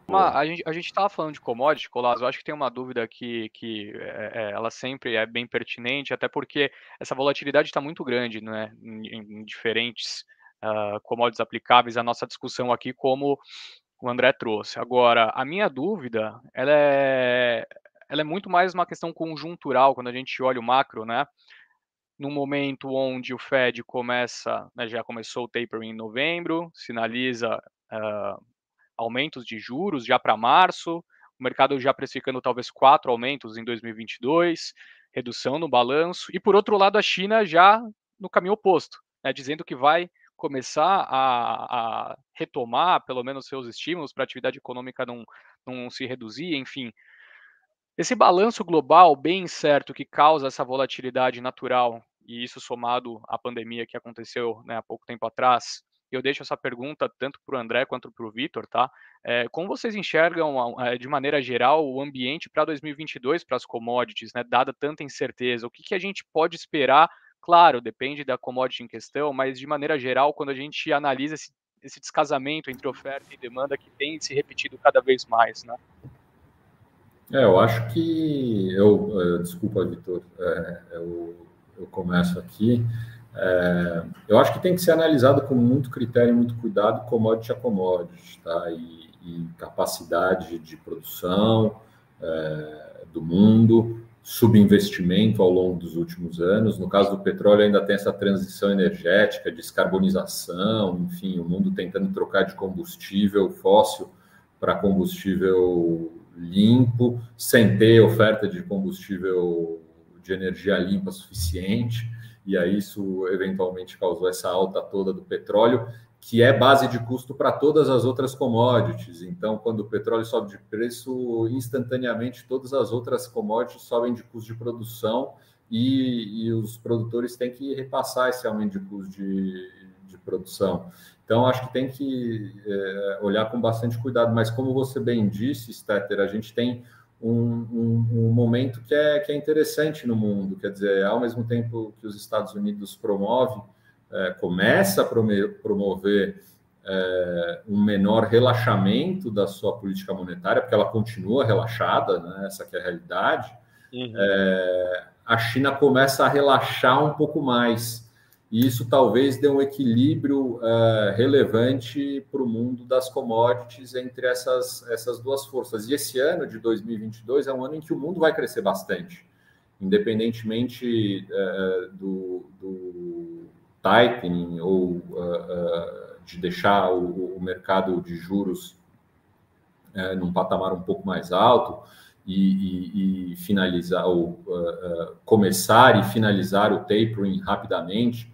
A gente estava falando de commodity, Colasso, eu acho que tem uma dúvida que ela sempre é bem pertinente, até porque essa volatilidade está muito grande, né, em diferentes commodities aplicáveis à nossa discussão aqui, como o André trouxe. Agora, a minha dúvida, ela é muito mais uma questão conjuntural, quando a gente olha o macro, né, no momento onde o Fed começa, né, já começou o tapering em novembro, sinaliza aumentos de juros já para março, o mercado já precificando talvez 4 aumentos em 2022, redução no balanço, e por outro lado a China já no caminho oposto, né, dizendo que vai começar a retomar pelo menos seus estímulos para a atividade econômica não se reduzir, enfim. Esse balanço global bem incerto que causa essa volatilidade natural, e isso somado à pandemia que aconteceu, né, há pouco tempo atrás, eu deixo essa pergunta tanto para o André quanto para o Vitor, tá? Como vocês enxergam, de maneira geral, o ambiente para 2022 para as commodities, né, dada tanta incerteza? O que a gente pode esperar? Claro, depende da commodity em questão, mas de maneira geral, quando a gente analisa esse descasamento entre oferta e demanda que tem se repetido cada vez mais, né? Eu acho que desculpa, Vitor, eu começo aqui. Eu acho que tem que ser analisado com muito critério e muito cuidado, commodity a commodity, tá? E capacidade de produção do mundo, subinvestimento ao longo dos últimos anos. No caso do petróleo, ainda tem essa transição energética, descarbonização, enfim, o mundo tentando trocar de combustível fóssil para combustível limpo, sem ter oferta de combustível de energia limpa suficiente, e aí isso eventualmente causou essa alta toda do petróleo, que é base de custo para todas as outras commodities. Então, quando o petróleo sobe de preço, instantaneamente todas as outras commodities sobem de custo de produção e os produtores têm que repassar esse aumento de custo de produção. Então, acho que tem que olhar com bastante cuidado. Mas, como você bem disse, Stetter, a gente tem um momento que é interessante no mundo. Quer dizer, ao mesmo tempo que os Estados Unidos começa a promover um menor relaxamento da sua política monetária, porque ela continua relaxada, né? Essa que é a realidade, a China começa a relaxar um pouco mais. E isso talvez dê um equilíbrio relevante para o mundo das commodities entre essas duas forças. E esse ano de 2022 é um ano em que o mundo vai crescer bastante, independentemente do tightening ou de deixar o mercado de juros num patamar um pouco mais alto e finalizar ou começar e finalizar o tapering rapidamente.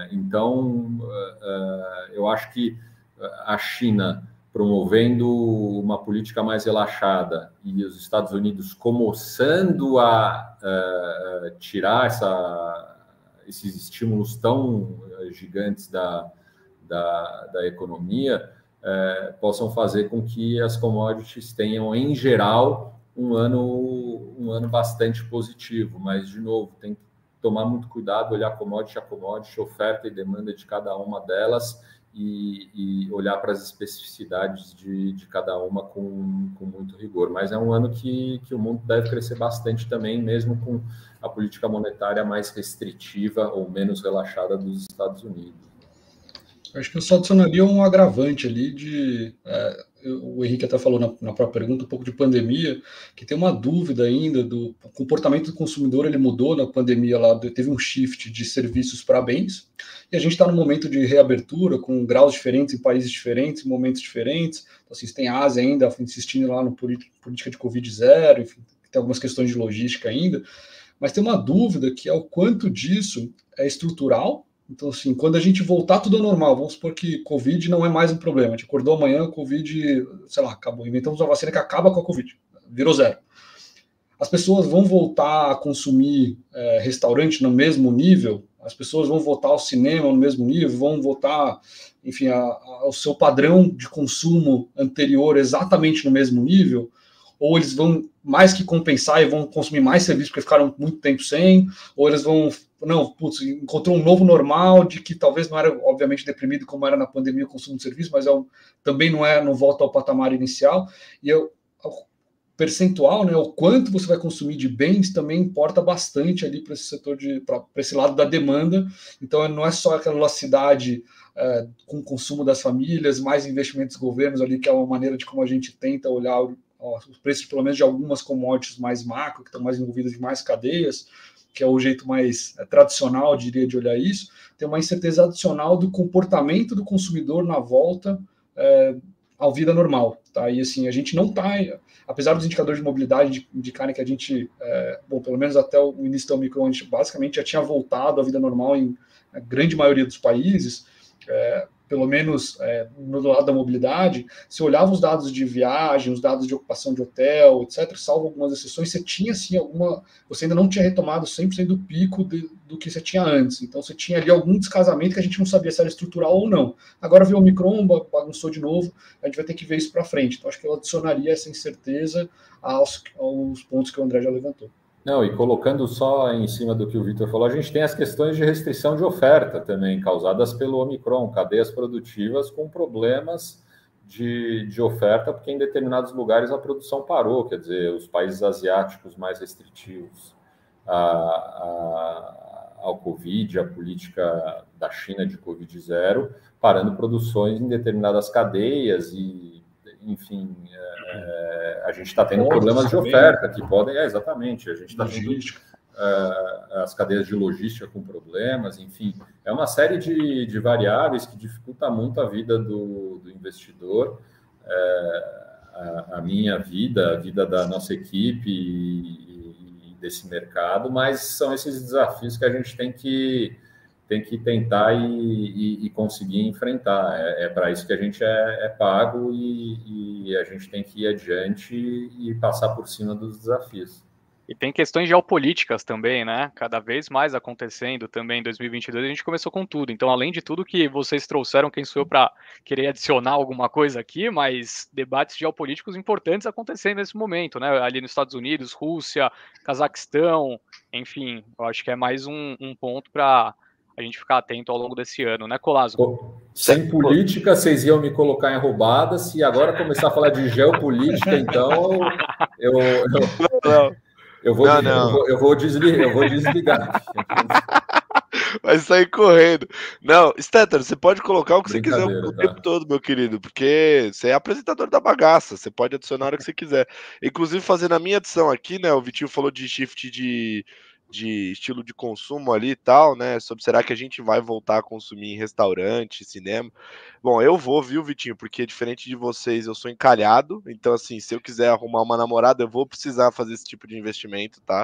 Então, eu acho que a China promovendo uma política mais relaxada e os Estados Unidos começando a tirar esses estímulos tão gigantes da economia possam fazer com que as commodities tenham, em geral, um ano bastante positivo. Mas, de novo, tem que tomar muito cuidado, olhar commodity a commodity, oferta e demanda de cada uma delas e olhar para as especificidades de cada uma com muito rigor. Mas é um ano que o mundo deve crescer bastante também, mesmo com a política monetária mais restritiva ou menos relaxada dos Estados Unidos. Acho que eu só adicionaria um agravante ali o Henrique até falou na própria pergunta um pouco de pandemia, que tem uma dúvida ainda do comportamento do consumidor. Ele mudou na pandemia, teve um shift de serviços para bens, e a gente está num momento de reabertura, com graus diferentes em países diferentes, em momentos diferentes. Então, assim, você tem a Ásia ainda insistindo lá no política de Covid zero, enfim, tem algumas questões de logística ainda, mas tem uma dúvida que é o quanto disso é estrutural. Então, assim, quando a gente voltar tudo ao normal, vamos supor que Covid não é mais um problema. A gente acordou amanhã, Covid, sei lá, acabou. Inventamos uma vacina que acaba com a Covid, virou zero. As pessoas vão voltar a consumir restaurante no mesmo nível? As pessoas vão voltar ao cinema no mesmo nível? Vão voltar, enfim, ao seu padrão de consumo anterior exatamente no mesmo nível? Ou eles vão mais que compensar e vão consumir mais serviços porque ficaram muito tempo sem? Ou eles vão não, putz, encontrou um novo normal, de que talvez não era, obviamente, deprimido como era na pandemia o consumo de serviço, mas também não volta ao patamar inicial, e o percentual, né, o quanto você vai consumir de bens também importa bastante ali para esse setor, para esse lado da demanda. Então não é só aquela velocidade com o consumo das famílias, mais investimentos dos governos ali, que é uma maneira de como a gente tenta olhar os preços, pelo menos de algumas commodities mais macro, que estão mais envolvidas em mais cadeias, que é o jeito mais tradicional, diria, de olhar isso. Tem uma incerteza adicional do comportamento do consumidor na volta à vida normal, tá? E assim, a gente não está, apesar dos indicadores de mobilidade indicarem que a gente, bom, pelo menos até o início da Omicron, a gente basicamente já tinha voltado à vida normal em a grande maioria dos países, pelo menos no lado da mobilidade. Se olhava os dados de viagem, os dados de ocupação de hotel, etc., salvo algumas exceções, você tinha sim você ainda não tinha retomado 100% do pico do que você tinha antes. Então você tinha ali algum descasamento que a gente não sabia se era estrutural ou não. Agora veio o Omicron, bagunçou de novo, a gente vai ter que ver isso para frente. Então acho que eu adicionaria essa incerteza aos pontos que o André já levantou. Não, e colocando só em cima do que o Vitor falou, a gente tem as questões de restrição de oferta também, causadas pelo Omicron, cadeias produtivas com problemas de oferta, porque em determinados lugares a produção parou, quer dizer, os países asiáticos mais restritivos ao Covid, a política da China de Covid-0, parando produções em determinadas cadeias e, enfim, a gente está tendo problemas de oferta que podem... exatamente, a gente está tendo as cadeias de logística com problemas, enfim, é uma série de variáveis que dificulta muito a vida do investidor, a minha vida, a vida da nossa equipe e desse mercado, mas são esses desafios que a gente tem que tentar e conseguir enfrentar. É para isso que a gente é pago e a gente tem que ir adiante e passar por cima dos desafios. E tem questões geopolíticas também, né? Cada vez mais acontecendo também em 2022. A gente começou com tudo. Então, além de tudo que vocês trouxeram, quem sou eu para querer adicionar alguma coisa aqui, mas debates geopolíticos importantes acontecendo nesse momento, né? Ali nos Estados Unidos, Rússia, Cazaquistão, enfim, eu acho que é mais um ponto para a gente ficar atento ao longo desse ano, né, Colazo? Sem política, vocês iam me colocar em roubadas. Se agora começar a falar de geopolítica, então eu vou desligar. Vai sair correndo. Não, Stetter, você pode colocar o que você quiser o tempo todo, meu querido, porque você é apresentador da bagaça, você pode adicionar o que você quiser. Inclusive, fazendo a minha adição aqui, né, o Vitinho falou de shift de estilo de consumo ali e tal, né, sobre será que a gente vai voltar a consumir em restaurante, cinema. Bom, eu vou, viu, Vitinho, porque diferente de vocês, eu sou encalhado, então assim, se eu quiser arrumar uma namorada, eu vou precisar fazer esse tipo de investimento, tá?